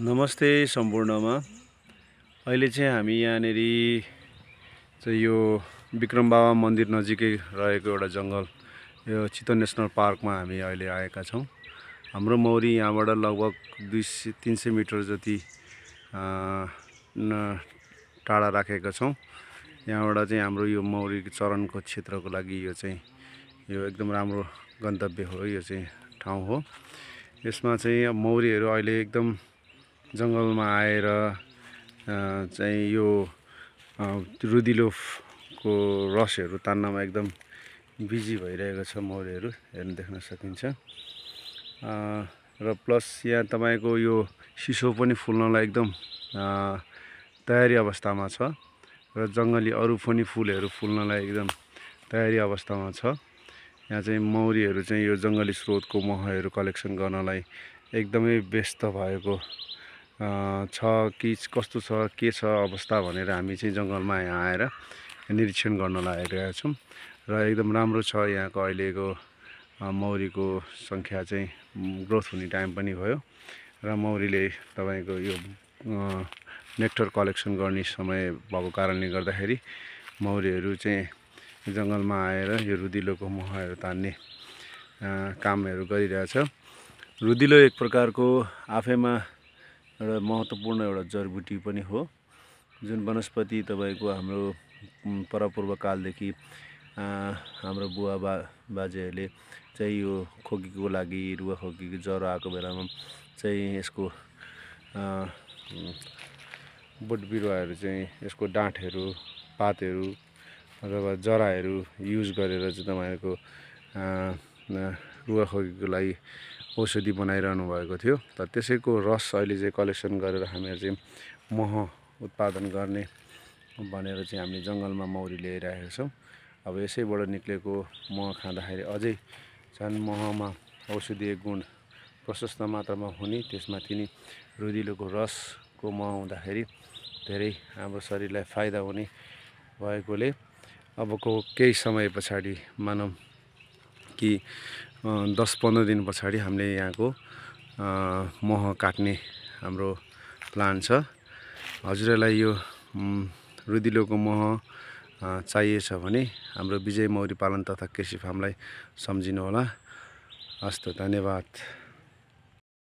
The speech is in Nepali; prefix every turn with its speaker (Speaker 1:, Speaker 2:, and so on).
Speaker 1: नमस्ते सम्पूर्णमा। अहिले चाहिँ हामी यहाँनेरि चाहिँ यो विक्रम बाबा मन्दिर नजिकै रहेको एउटा जङ्गल यो चितवन नेसनल पार्कमा हामी अहिले आएका छौँ। हाम्रो मौरी यहाँबाट लगभग 200-300 मिटर जति टाढा राखेका छौँ। यहाँबाट चाहिँ हाम्रो यो मौरी चरनको क्षेत्रको लागि यो चाहिँ यो एकदम राम्रो गन्तव्य हो। यो चाहिँ ठाउँ हो। यसमा चाहिँ मौरीहरू अहिले एकदम जङ्गलमा आएर चाहिँ यो रुदिलोको रसहरू तान्नमा एकदम बिजी भइरहेको छ। मौरीहरू हेर्न देख्न सकिन्छ। र प्लस यहाँ तपाईँको यो सिसो पनि फुल्नलाई एकदम तयारी अवस्थामा छ र जङ्गली अरू पनि फुलहरू फुल्नलाई एकदम तयारी अवस्थामा छ। यहाँ चाहिँ मौरीहरू चाहिँ यो जङ्गली स्रोतको महहरू कलेक्सन गर्नलाई एकदमै व्यस्त भएको छ कि कस्तो छ के छ अवस्था भनेर हामी चाहिँ जङ्गलमा यहाँ आएर निरीक्षण गर्न लागेका छौँ। र एकदम राम्रो छ यहाँको अहिलेको मौरीको सङ्ख्या चाहिँ ग्रोथ हुने टाइम पनि भयो र मौरीले तपाईँको यो नेक्टर कलेक्सन गर्ने समय भएको कारणले गर्दाखेरि मौरीहरू चाहिँ जङ्गलमा आएर यो रुदिलोको महहरू तान्ने कामहरू गरिरहेछ। रुदिलो एक प्रकारको आफैमा एउटा महत्त्वपूर्ण एउटा जडीबुटी पनि हो, जुन वनस्पति तपाईँको हाम्रो परपूर्व कालदेखि हाम्रो बुवा बाजेहरूले चाहिँ यो खोकीको लागि रुवा खोकीको ज्वरो आएको बेलामा चाहिँ यसको बोट बिरुवाहरू चाहिँ यसको डाँठहरू पातहरू अथवा जराहरू युज गरेर चाहिँ तपाईँहरूको रुवा खोकीको लागि औषधि बनाइरहनु भएको थियो। तर त्यसैको रस अहिले चाहिँ कलेक्सन गरेर हामीहरू चाहिँ मह उत्पादन गर्ने भनेर चाहिँ हामीले जङ्गलमा मौरी ल्याइरहेका छौँ। अब यसैबाट निक्लेको मह खाँदाखेरि अझै झन् महमा औषधीय गुण प्रशस्त मात्रामा हुने, त्यसमाथि नि रुदिलोको रसको मह हुँदाखेरि धेरै हाम्रो शरीरलाई फाइदा हुने भएकोले अबको केही समय पछाडि मानौँ कि 10-15 दिन पछाडि हामीले यहाँको मह काट्ने हाम्रो प्लान छ। हजुरहरूलाई यो रुदिलोको मह चाहिएछ भने हाम्रो विजय मौरी पालन तथा कृषि फार्मलाई सम्झिनुहोला। हस्त, धन्यवाद।